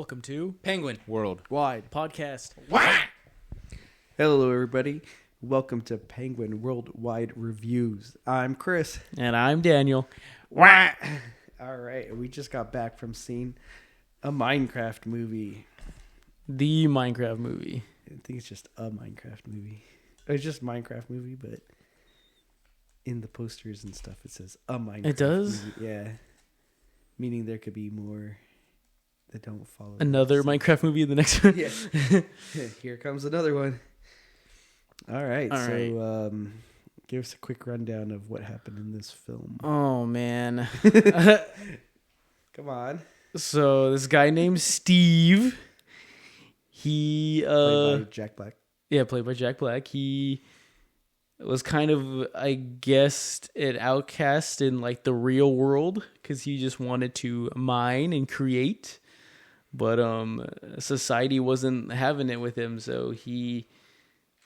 Welcome to Penguin Worldwide Podcast. Hello, everybody. Welcome to Penguin Worldwide Reviews. I'm Chris. And I'm Daniel. All right, we just got back from seeing a Minecraft movie. The Minecraft movie. I think it's just a Minecraft movie. It's just a Minecraft movie, but in the posters and stuff, it says a Minecraft It does? movie. Yeah. Meaning there could be more that don't follow. Another Minecraft movie in the next one. Yeah. Here comes another one. All right. Give us a quick rundown of what happened in this film. Oh, man. Come on. So this guy named Steve, he... Played by Jack Black. Yeah, played by Jack Black. He was kind of, I guess, an outcast in like the real world because he just wanted to mine and create, but society wasn't having it with him. So he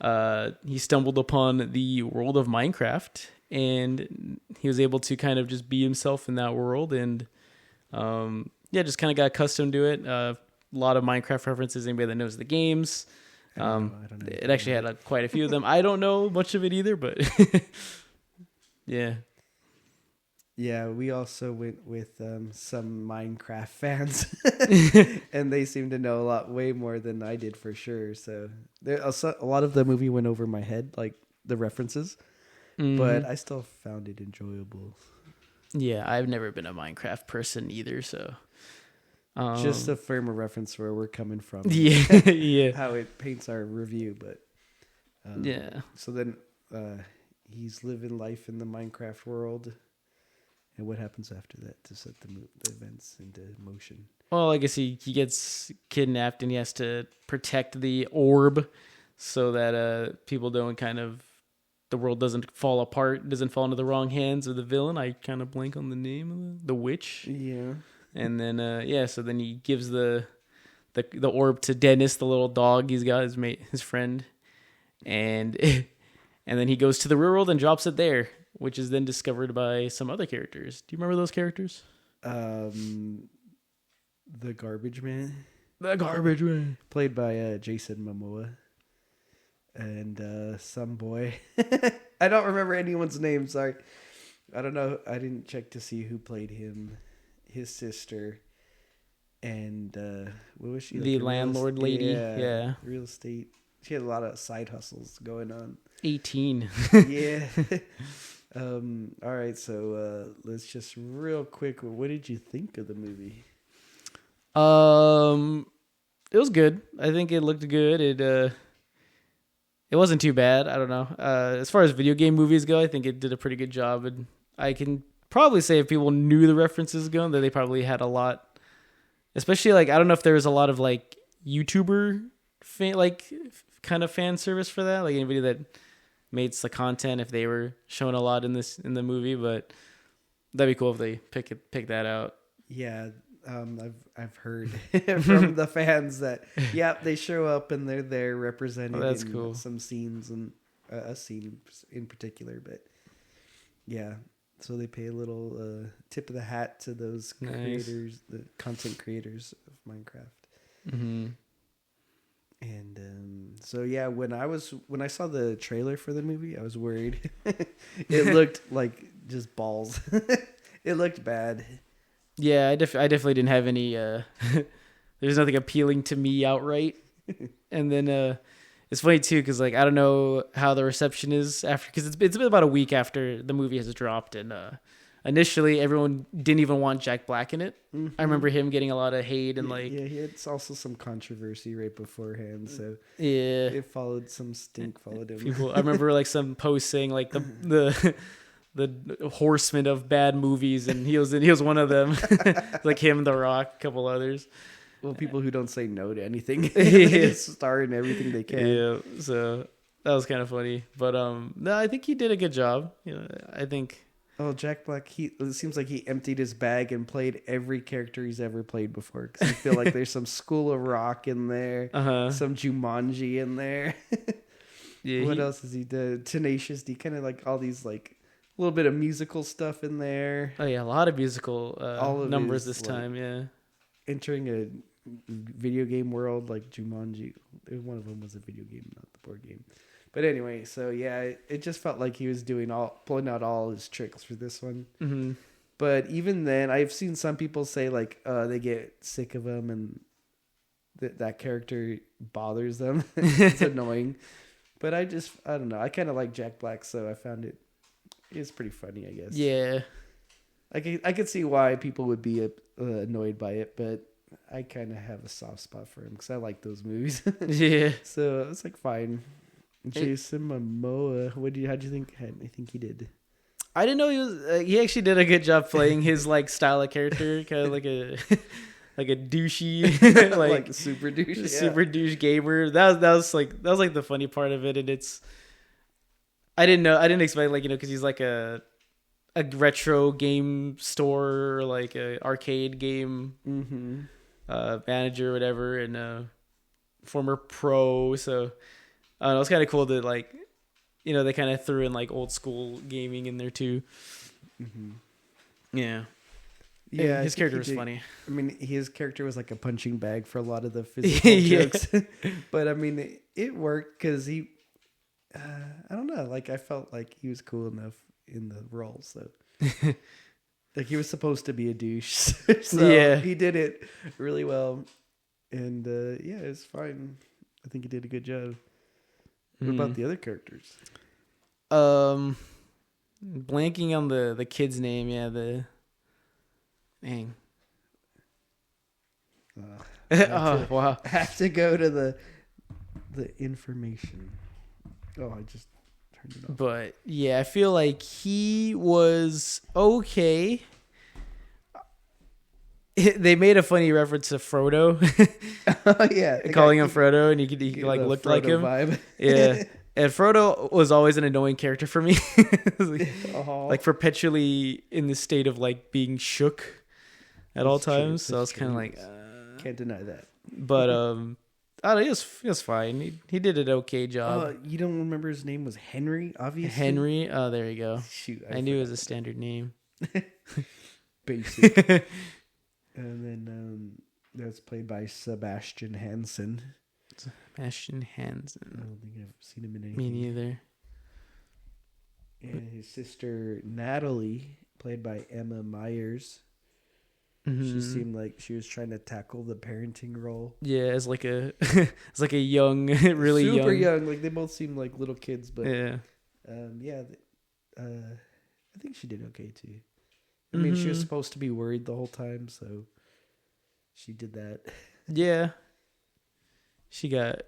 stumbled upon the world of Minecraft, and he was able to kind of just be himself in that world, and just kind of got accustomed to it. A lot of Minecraft references. Anybody that knows the games. I don't know. It actually had quite a few of them. I don't know much of it either, but yeah. Yeah, we also went with some Minecraft fans, and they seem to know way more than I did for sure. So a lot of the movie went over my head, like the references, but I still found it enjoyable. Yeah, I've never been a Minecraft person either, so... just a frame of reference where we're coming from. Yeah. How it paints our review, but... yeah. So then he's living life in the Minecraft world, and what happens after that to set the events into motion? Well, I guess he gets kidnapped and he has to protect the orb so that people don't the world doesn't fall apart, doesn't fall into the wrong hands of the villain. I kind of blank on the name of the witch. Yeah. And then so then he gives the orb to Dennis, the little dog he's got, his friend, and then he goes to the real world and drops it there, which is then discovered by some other characters. Do you remember those characters? The Garbage Man. The Garbage Man, Played by Jason Momoa. And some boy. I don't remember anyone's name, sorry. I don't know. I didn't check to see who played him. His sister. And what was she? The landlord lady. Yeah. Real estate. She had a lot of side hustles going on. 18. Yeah. All right, so let's just real quick. What did you think of the movie? It was good. I think it looked good. It wasn't too bad. I don't know. As far as video game movies go, I think it did a pretty good job. And I can probably say if people knew the references going, that they probably had a lot. Especially I don't know if there was a lot of YouTuber kind of fan service for that. Like anybody that made the content, if they were shown a lot in the movie, but that'd be cool if they pick that out. Yeah. I've heard from the fans that they show up and they're there representing that's cool. Some scenes and a scene in particular, but yeah, so they pay a little tip of the hat to those creators, the content creators of Minecraft. Mm-hmm. And so yeah, when I saw the trailer for the movie, I was worried. It looked like just balls. It looked bad. Yeah, I definitely didn't have any. There's nothing appealing to me outright. And then it's funny too because I don't know how the reception is after, because it's been about a week after the movie has dropped, and initially everyone didn't even want Jack Black in it. Mm-hmm. I remember him getting a lot of hate and he had also some controversy right beforehand, so yeah, it followed some stink followed him. People, I remember some posts saying the horsemen of bad movies, and he was one of them. Him, The Rock, a couple others. Well, people who don't say no to anything, they just star in everything they can. Yeah, so that was kind of funny. But no, I think he did a good job. I think. Oh, Jack Black, it seems like he emptied his bag and played every character he's ever played before. Because I feel like there's some School of Rock in there, some Jumanji in there. Yeah. What else has he done? Tenacious D, kind of all these a little bit of musical stuff in there. Oh yeah, a lot of musical numbers this time. Yeah, entering video game world, like Jumanji. One of them was a video game, not the board game. But anyway, so yeah, it just felt like he was pulling out all his tricks for this one. Mm-hmm. But even then, I've seen some people say like they get sick of him and that character bothers them. It's annoying. But I don't know. I kind of like Jack Black, so I found it's pretty funny, I guess. Yeah. I could see why people would be annoyed by it, but I kind of have a soft spot for him because I like those movies. Yeah. So it's like fine. Jason Momoa, how'd you think? I think he did. I didn't know he was. He actually did a good job playing his like style of character, kind of like a like a douchey, like super douche gamer. That was like the funny part of it, and I didn't expect like because he's like a retro game store or like a arcade game manager or whatever, and a former pro. So I don't know, it's kind of cool that like they kind of threw in like old school gaming in there too. Mm-hmm. Yeah. Yeah, his character was funny. I mean, his character was like a punching bag for a lot of the physical jokes. But I mean, it worked because he, I don't know, like I felt like he was cool enough in the role. So, like he was supposed to be a douche. So he did it really well. And yeah, it's fine. I think he did a good job. What about the other characters? Blanking on the kid's name. Yeah, dang. Wow. I have to go to the information. Oh, I just turned it off. But yeah, I feel like he was okay. They made a funny reference to Frodo. Oh yeah, calling him Frodo, and he like looked Frodo like him. Vibe. Yeah. And Frodo was always an annoying character for me. Like perpetually in the state of like being shook at all times. So I was kind of like, can't deny that. But I don't know, he was fine. He did an okay job. You don't remember his name was Henry? Obviously, Henry. Oh, there you go. Shoot, I knew it was a standard name. Basic. And then that's played by Sebastian Hansen. Sebastian Hansen. I don't think I've seen him in anything. Me neither. And his sister Natalie, played by Emma Myers. Mm-hmm. She seemed like she was trying to tackle the parenting role. Yeah, as like a young, really super young. Like they both seemed like little kids, but yeah, I think she did okay too. I mean, she was supposed to be worried the whole time, so she did that. Yeah. She got,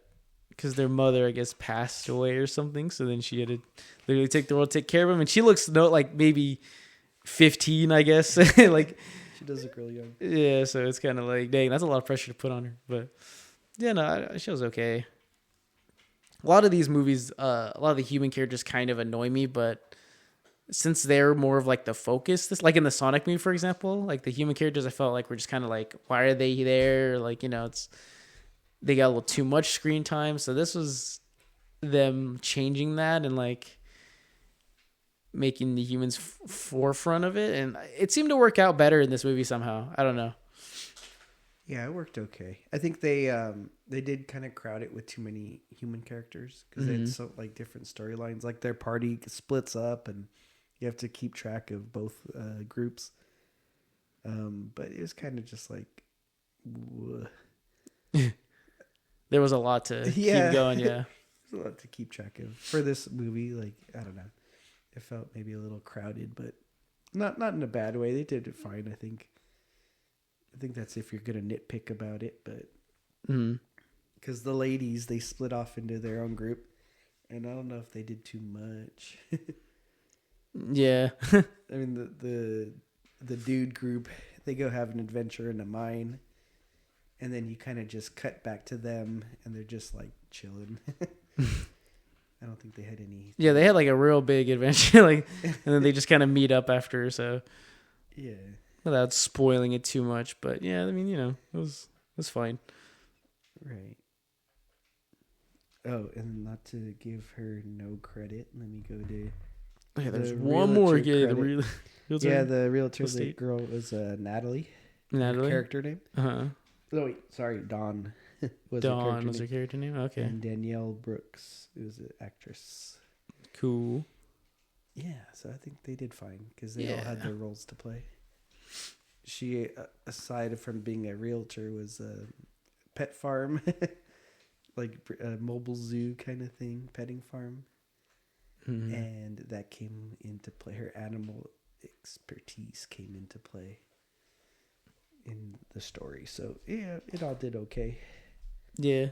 because their mother, I guess, passed away or something, so then she had to literally take the role, take care of him, and she looks like maybe 15, I guess. Like she does look really young. Yeah, so it's kind of like, dang, that's a lot of pressure to put on her. But yeah, no, she was okay. A lot of these movies, a lot of the human characters kind of annoy me, but since they're more of like the focus, like in the Sonic movie, for example, like the human characters, I felt like were just kind of like, why are they there? Like, they got a little too much screen time. So this was them changing that and like making the humans forefront of it. And it seemed to work out better in this movie somehow. I don't know. Yeah, it worked okay. I think they did kind of crowd it with too many human characters because they had so like different storylines. Like their party splits up and you have to keep track of both groups. But it was kind of just like, there was a lot to keep going. Yeah, there's a lot to keep track of for this movie. Like I don't know, it felt maybe a little crowded, but not in a bad way. They did it fine, I think. I think that's if you're gonna nitpick about it, but because the ladies, they split off into their own group, and I don't know if they did too much. Yeah, I mean the dude group, they go have an adventure in a mine, and then you kind of just cut back to them, and they're just like chilling. I don't think they had any. Yeah, they had like a real big adventure, like, and then they just kind of meet up after. So yeah. Without spoiling it too much, but yeah, I mean, it was fine. Right. Oh, and not to give her no credit, let me go to. Yeah, there's one more. Yeah, the realtor. Yeah, the realtor girl was Natalie. Natalie, her character name. Oh wait, sorry, Dawn was Dawn her was her character name. Okay, and Danielle Brooks, who was an actress. cool. Yeah, so I think they did fine because they all had their roles to play. She, aside from being a realtor, was a pet farm, like a mobile zoo kind of thing, petting farm. Mm-hmm. And that came into play. Her animal expertise came into play in the story. So, yeah, it all did okay. Yeah.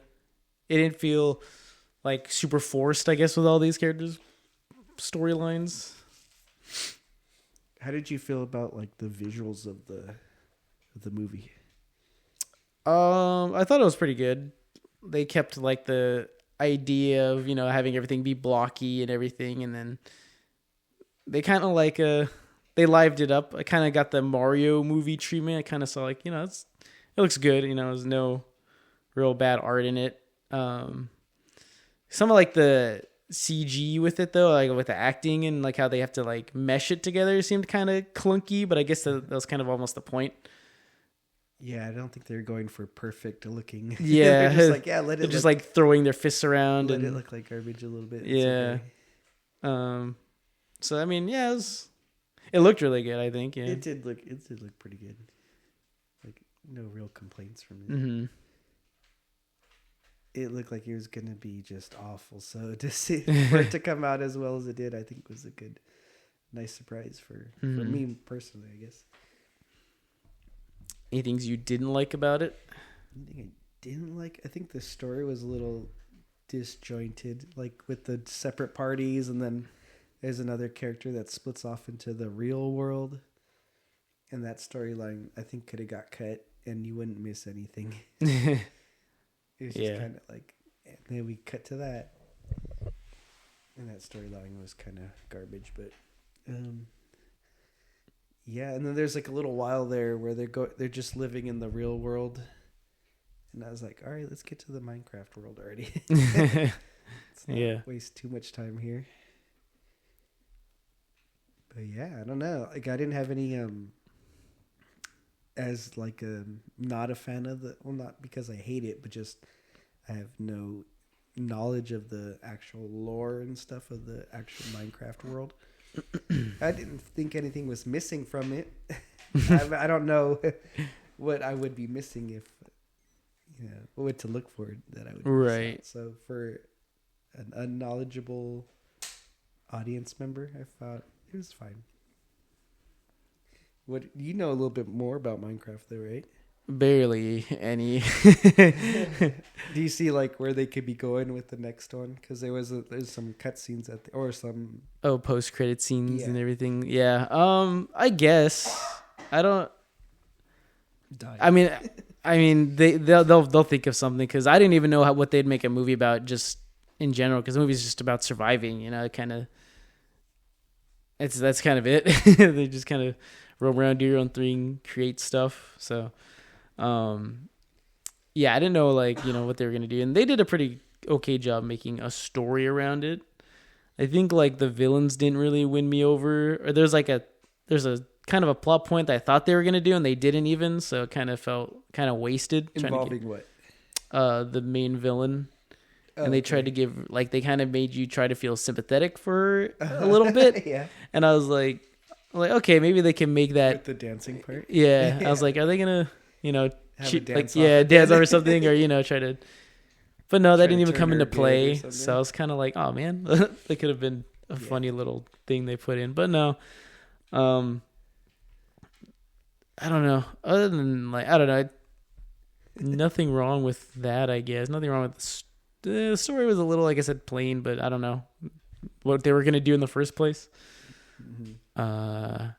It didn't feel like super forced, I guess, with all these characters' storylines. How did you feel about like the visuals of the movie? I thought it was pretty good. They kept like the idea of, having everything be blocky and everything, and then they kind of like they lived it up. I kind of got the Mario movie treatment. I kind of saw like, it looks good. There's no real bad art in it. Some of like the CG with it though, like with the acting and like how they have to like mesh it together seemed kind of clunky, but I guess that was kind of almost the point. Yeah, I don't think they're going for perfect looking. Yeah. They're just like, let it They're just like throwing their fists around let and it look like garbage a little bit. Yeah. Okay. So I mean, yeah, it looked really good, I think. Yeah. It did look pretty good. Like no real complaints from it. Mm-hmm. It looked like it was gonna be just awful. So to see for it to come out as well as it did, I think was a nice surprise for me personally, I guess. Any things you didn't like about it? Anything I didn't like? I think the story was a little disjointed, like with the separate parties, and then there's another character that splits off into the real world, and that storyline I think could have got cut, and you wouldn't miss anything. It was just kind of like, and then we cut to that, and that storyline was kind of garbage, but yeah. And then there's like a little while there where they're just living in the real world, and I was like, all right, let's get to the Minecraft world already. Let's not waste too much time here. But yeah, I don't know. Like I didn't have any as like not a fan of not because I hate it, but just I have no knowledge of the actual lore and stuff of the actual Minecraft world. I didn't think anything was missing from it. I don't know what I would be missing if what to look for that I would miss out. So for an unknowledgeable audience member, I thought it was fine. What you know a little bit more about Minecraft though, right? Barely any. Do you see like where they could be going with the next one? Because there's some cutscenes or some post credit scenes and everything. Yeah. I guess I don't. Die. I mean they'll think of something because I didn't even know what they'd make a movie about just in general because the movie's just about surviving. Kind of. That's kind of it. They just kind of roam around, do your own thing, create stuff. So. Yeah, I didn't know what they were going to do. And they did a pretty okay job making a story around it. I think like the villains didn't really win me over. Or there's a kind of a plot point that I thought they were going to do and they didn't even. So it kind of felt kind of wasted. Involving what? The main villain. And they tried to give, they kind of made you try to feel sympathetic for her a little bit. Yeah. And I was like, okay, maybe they can make that. With the dancing part? Yeah. I was like, are they going to... dance off or something, or try to. But no, that didn't even come into play. So I was kind of like, oh man, that could have been a funny little thing they put in. But no, I don't know. Other than I don't know, nothing wrong with that. I guess nothing wrong with the story. Was a little, like I said, plain. But I don't know what they were gonna do in the first place. Mm-hmm.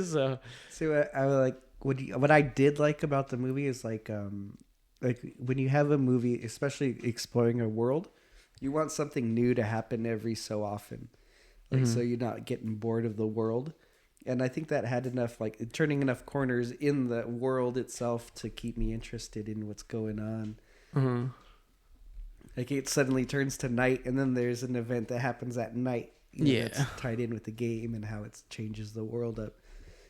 So what I like what I did like about the movie is like when you have a movie, especially exploring a world, you want something new to happen every so often, so you're not getting bored of the world. And I think that had enough turning enough corners in the world itself to keep me interested in what's going on. Mm-hmm. Like it suddenly turns to night, and then there's an event that happens at night. That's tied in with the game and how it changes the world up.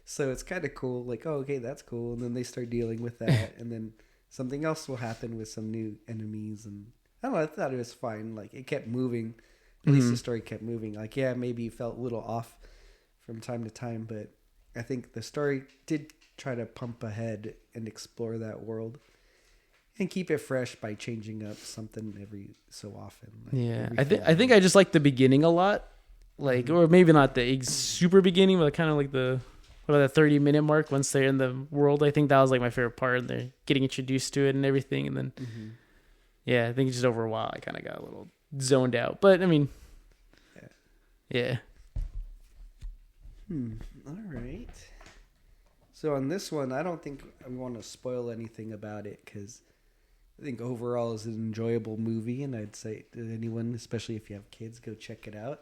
So it's kind of cool. Like, oh, okay, that's cool. And then they start dealing with that, and then something else will happen with some new enemies. And I don't know. I thought it was fine. Like it kept moving. At least the story kept moving. Like, yeah, maybe it felt a little off from time to time, but I think the story did try to pump ahead and explore that world and keep it fresh by changing up something every so often. Like Yeah, I think I just like the beginning a lot, like, or maybe not the super beginning, but kind of like the what about the 30-minute mark once they're in the world. I think that was like my favorite part. And they're getting introduced to it and everything, and then yeah, I think just over a while I kind of got a little zoned out. But I mean, yeah. All right. So on this one, I don't think I want to spoil anything about it because I think overall it's an enjoyable movie, and I'd say to anyone, especially if you have kids, go check it out.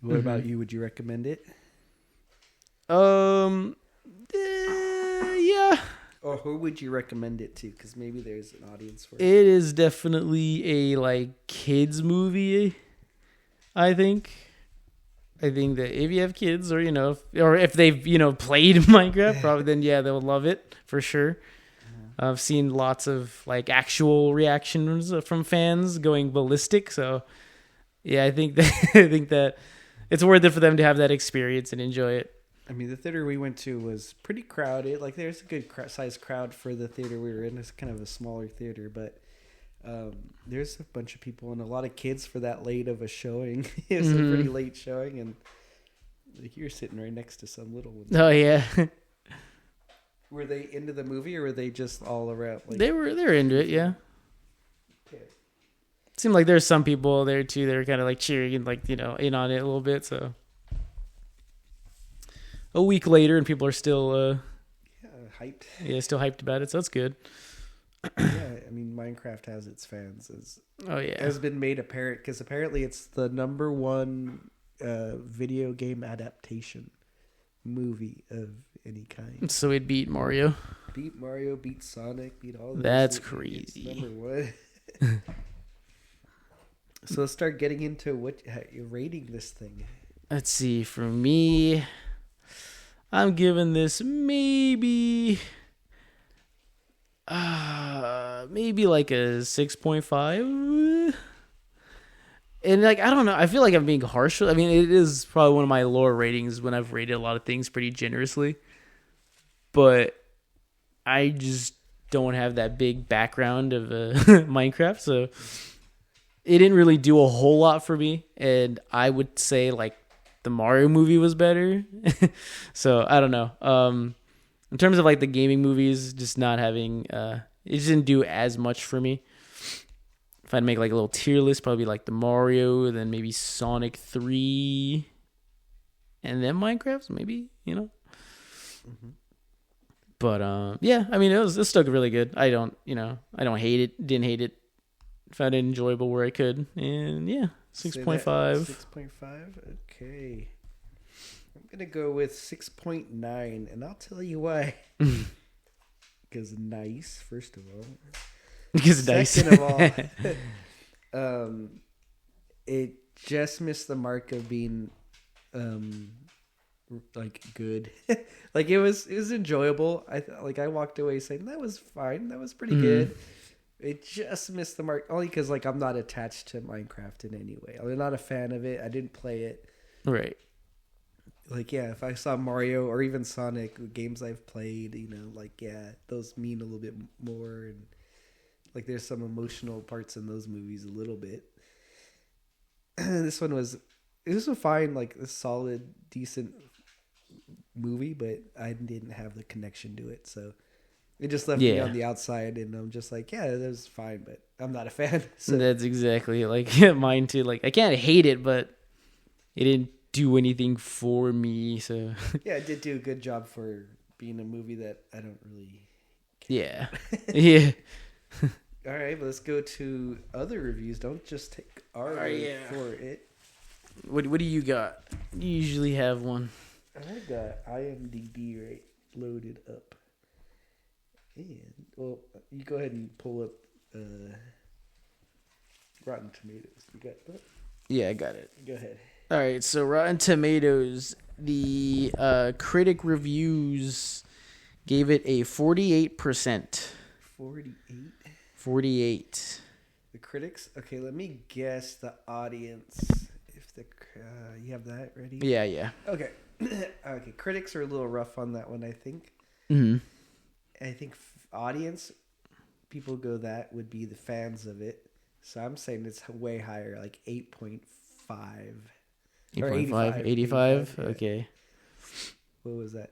What about you? Would you recommend it? Yeah. Or who would you recommend it to? Because maybe there's an audience for it. It is definitely a like kids movie. I think that if you have kids, or or if they've played Minecraft, probably then yeah, they'll love it for sure. I've seen lots of like actual reactions from fans going ballistic. So yeah, I think that it's worth it for them to have that experience and enjoy it. I mean, the theater we went to was pretty crowded. Like, there's a good sized crowd for the theater we were in. It's kind of a smaller theater, but there's a bunch of people and a lot of kids for that late of a showing. It was a pretty late showing, and like, you're sitting right next to some little ones. Oh yeah. Were they into the movie, or were they just all around? Like, they were into it, yeah. Okay. It seemed like there's some people there too that are kind of like cheering and like in on it a little bit. So a week later, and people are still hyped. Yeah, still hyped about it. So that's good. Yeah, I mean, Minecraft has its fans. Has been made apparent because apparently it's the number one video game adaptation movie of any kind. So it beat Mario. Beat Mario, beat Sonic, beat all. That's crazy. Number one. So let's start getting into what you're rating this thing. Let's see. For me, I'm giving this maybe like a 6.5. And like, I don't know, I feel like I'm being harsh. I mean, it is probably one of my lower ratings when I've rated a lot of things pretty generously. But I just don't have that big background of Minecraft, so it didn't really do a whole lot for me. And I would say like the Mario movie was better. So I don't know. In terms of like the gaming movies, just not having it just didn't do as much for me. If I'd make like a little tier list, probably like the Mario, then maybe Sonic 3, and then Minecraft, maybe, But yeah, I mean, it was still really good. I don't hate it. Didn't hate it. Found it enjoyable where I could, and yeah, 6.5. 6.5. Okay, I'm gonna go with 6.9, and I'll tell you why. Because nice, first of all. Because nice. Second of all, it just missed the mark of being like good. Like it was enjoyable. I walked away saying that was fine. That was pretty good. It just missed the mark only because like I'm not attached to Minecraft in any way. I'm not a fan of it. I didn't play it. Right. Like, yeah, if I saw Mario or even Sonic games I've played, like, yeah, those mean a little bit more, and like there's some emotional parts in those movies a little bit. This was a fine, like a solid, decent movie, but I didn't have the connection to it, so it just left me on the outside, and I'm just like, yeah, that was fine, but I'm not a fan. So. That's exactly like mine too. Like I can't hate it, but it didn't do anything for me. So yeah, it did do a good job for being a movie that I don't really care. Yeah. All right, but let's go to other reviews. Don't just take our word for it. What do you got? You usually have one. I got IMDb right loaded up. And, well, you go ahead and pull up Rotten Tomatoes. You got that? Yeah, I got it. Go ahead. All right, so Rotten Tomatoes the critic reviews gave it a 48%. 48. 48. The critics. Okay, let me guess the audience. If the you have that ready? Yeah. Okay. Okay. Critics are a little rough on that one, I think. Mm-hmm. I think audience, people go that would be the fans of it. So I'm saying it's way higher, like 8.5. 8.5, 85. Yeah. Okay. What was that?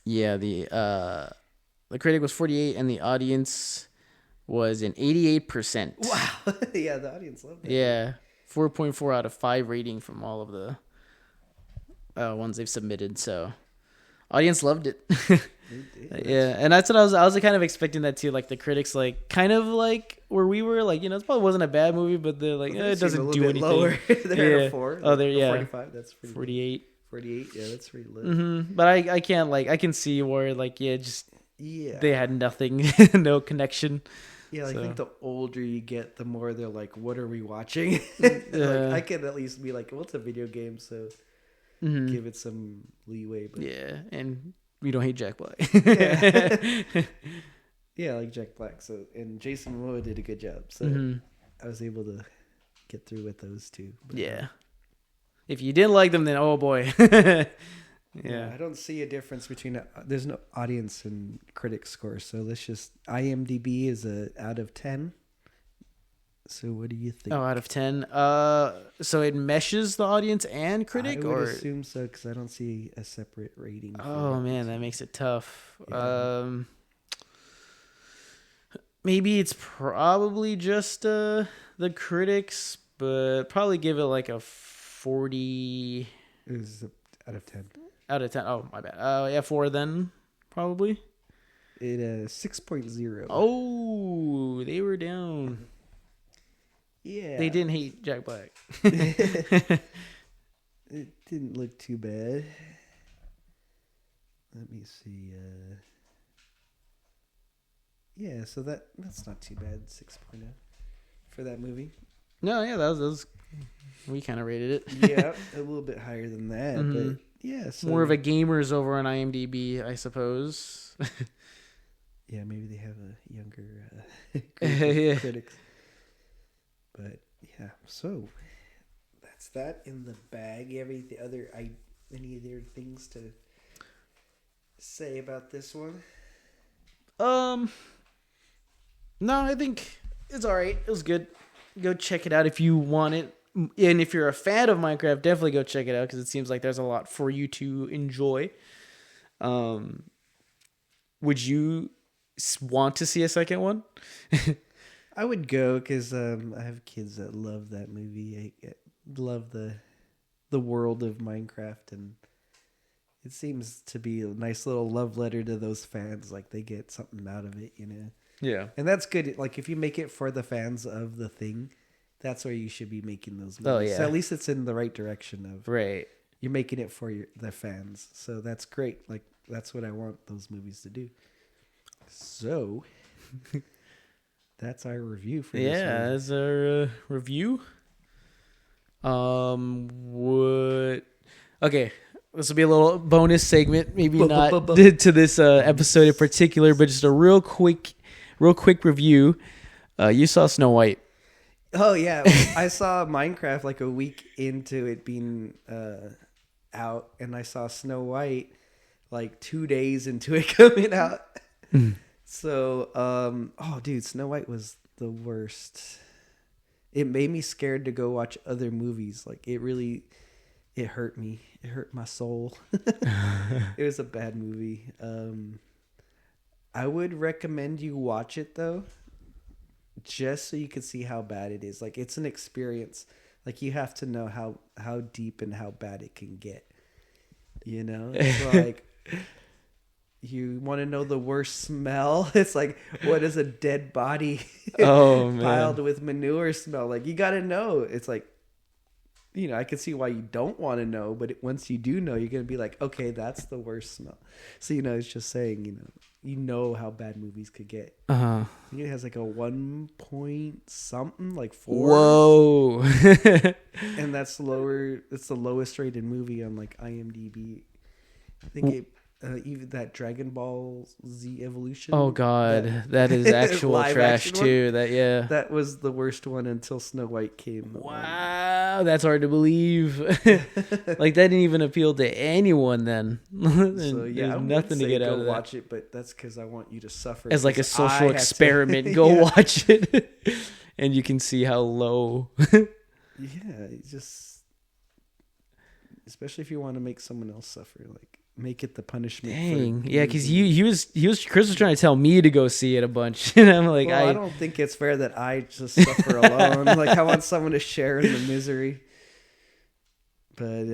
Yeah, the critic was 48 and the audience was an 88%. Wow. Yeah, the audience loved it. Yeah. 4.4 out of 5 rating from all of the ones they've submitted. So, audience loved it. Yeah, and that's what I was kind of expecting that too. Like the critics, like kind of like where we were, like it probably wasn't a bad movie, but they're like it doesn't do anything. Lower. They're at a 4. Oh, they're 45. That's pretty 48. 48. Yeah, that's pretty low. Mm-hmm. But I can't I can see where they had nothing, no connection. Yeah, I think the older you get, the more they're like, "What are we watching?" I can at least be like, "Well, it's a video game, so give it some leeway." But yeah, and we don't hate Jack Black. Yeah, like Jack Black. So and Jason Momoa did a good job. So I was able to get through with those two. But, yeah. If you didn't like them, then oh boy. Yeah, I don't see a difference between there's no audience and critic score, so let's just IMDb is a out of 10. So what do you think? Oh, out of 10. So it meshes the audience and critic, I would assume so because I don't see a separate rating. Oh man, that makes it tough. Yeah. Maybe it's probably just the critics, but probably give it like a 40. It was out of 10. Out of 10. Oh, my bad. Yeah, 4 then, probably. It 6.0. Oh, they were down. Yeah. They didn't hate Jack Black. It didn't look too bad. Let me see. Yeah, so that's not too bad. 6.0 for that movie. No, yeah, that was we kind of rated it. Yeah, a little bit higher than that, but yeah, so more of a gamers over on IMDb, I suppose. Yeah, maybe they have a younger critics. But yeah, so that's that in the bag. Any other things to say about this one? No, I think it's all right. It was good. Go check it out if you want it. And if you're a fan of Minecraft, definitely go check it out because it seems like there's a lot for you to enjoy. Would you want to see a second one? I would go because I have kids that love that movie. I love the world of Minecraft, and it seems to be a nice little love letter to those fans. Like they get something out of it, Yeah. And that's good. Like if you make it for the fans of the thing, that's where you should be making those movies. Oh, yeah. So at least it's in the right direction of Right. You're making it for the fans. So that's great. Like that's what I want those movies to do. So that's our review for this one. Yeah, that's our review. Okay, this will be a little bonus segment, maybe not to this episode in particular, but just a real quick review. You saw Snow White. Oh yeah, I saw Minecraft like a week into it being out, and I saw Snow White like 2 days into it coming out. So, dude, Snow White was the worst. It made me scared to go watch other movies. Like it hurt me. It hurt my soul. It was a bad movie. I would recommend you watch it though, just so you can see how bad it is. Like it's an experience. Like you have to know how deep and how bad it can get. It's like you want to know the worst smell? It's like, what is a dead body piled with manure smell? Like you got to know. It's like I can see why you don't want to know, but once you do know, you're going to be like, okay, that's the worst smell. So, it's just saying, you know how bad movies could get. Uh-huh. I think it has like a 1 point something, like 4. Whoa. And that's lower. It's the lowest rated movie on like IMDb. I think even that Dragon Ball Z Evolution. Oh God, that is actual live trash action too. Yeah. That was the worst one until Snow White came. Wow, that's hard to believe. Like that didn't even appeal to anyone then. So yeah, there's nothing to get out of that. Watch it, but that's because I want you to suffer As like a social experiment. Go watch it, and you can see how low. Yeah, just especially if you want to make someone else suffer, like make it the punishment. Dang, yeah, because Chris was trying to tell me to go see it a bunch, and I'm like, I don't think it's fair that I just suffer alone. Like I want someone to share in the misery. But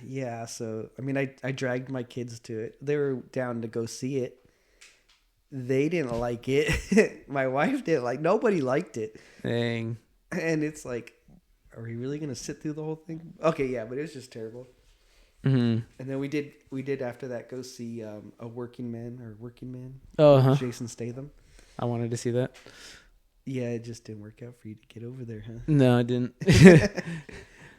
yeah, so I mean, I dragged my kids to it. They were down to go see it. They didn't like it. My wife didn't nobody liked it. Dang. And it's like, are we really gonna sit through the whole thing? Okay, yeah, but it was just terrible. Mm-hmm. And then we did after that go see a Working Man. Oh, Jason Statham. I wanted to see that. Yeah, it just didn't work out for you to get over there, huh? No, it didn't.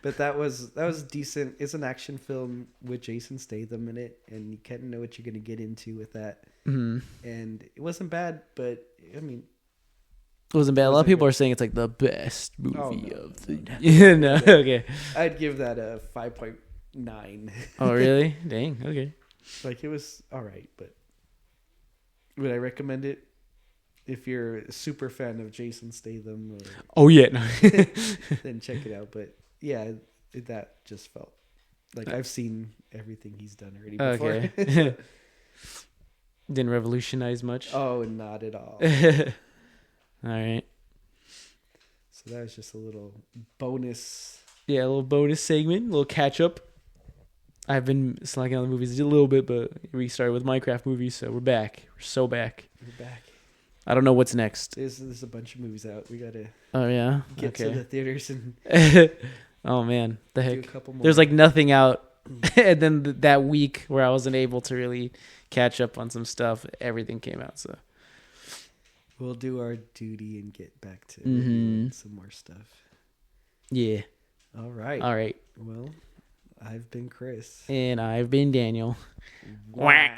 But that was decent. It's an action film with Jason Statham in it, and you kind of know what you're gonna get into with that. Mm-hmm. And it wasn't bad, but I mean, it wasn't bad. A lot of people are saying it's like the best movie of the. No. Yeah, no, okay. I'd give that a 5.9. Oh, really? Dang. Okay. Like it was all right, but would I recommend it if you're a super fan of Jason Statham? Oh yeah, no. Then check it out. But yeah, that just felt like I've seen everything he's done already before. Okay. Didn't revolutionize much. Oh, not at all. All right. So that was just a little bonus. Yeah, a little bonus segment, a little catch up. I've been slacking on the movies a little bit, but we started with Minecraft movies, so we're back. We're so back. We're back. I don't know what's next. There's a bunch of movies out. We gotta. Oh yeah. Get to the theaters and. Oh man, the heck. Do a couple more. There's like nothing out, and then that week where I wasn't able to really catch up on some stuff, everything came out. So we'll do our duty and get back to some more stuff. Yeah. All right. All right. Well, I've been Chris. And I've been Daniel. Wah.